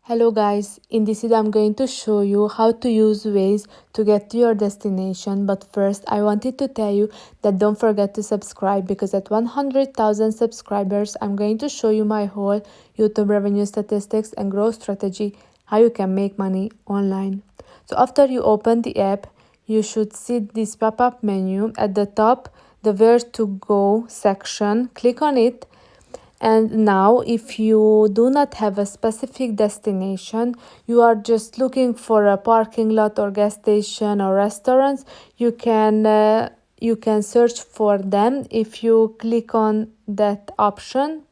Hello guys, in this video I'm going to show you how to use Waze to get to your destination, but first I wanted to tell you that don't forget to subscribe, because at 100,000 subscribers I'm going to show you my whole YouTube revenue statistics and growth strategy, how you can make money online. So after you open the app, you should see this pop-up menu at the top, the where to go section. Click on it. And now, if you do not have a specific destination, you are just looking for a parking lot or gas station or restaurants, you can search for them. If you click on that option,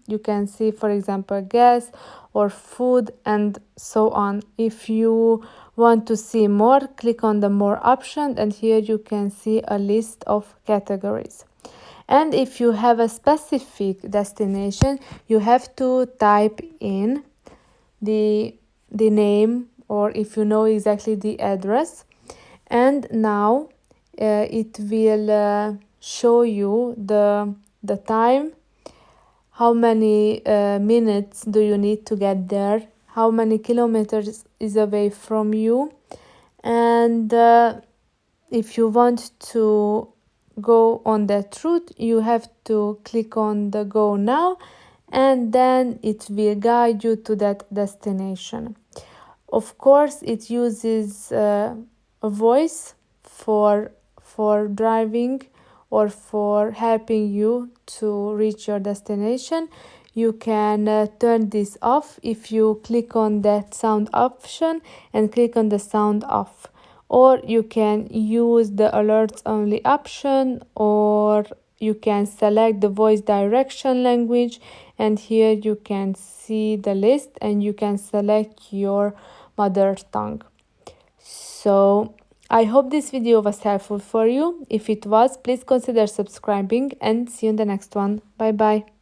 you can see, for example, gas or food and so on. If you want to see more, click on the more option, and here you can see a list of categories. And if you have a specific destination, you have to type in the name, or if you know exactly the address. And now it will show you the time, how many minutes do you need to get there, how many kilometers is away from you, and if you want to go on that route, you have to click on the go now, and then it will guide you to that destination. Of course, it uses a voice for driving or for helping you to reach your destination. You can turn this off if you click on that sound option and click on the sound off, or you can use the alerts only option, or you can select the voice direction language, and here you can see the list and you can select your mother tongue. So I hope this video was helpful for you. If it was, please consider subscribing, and see you in the next one. Bye bye.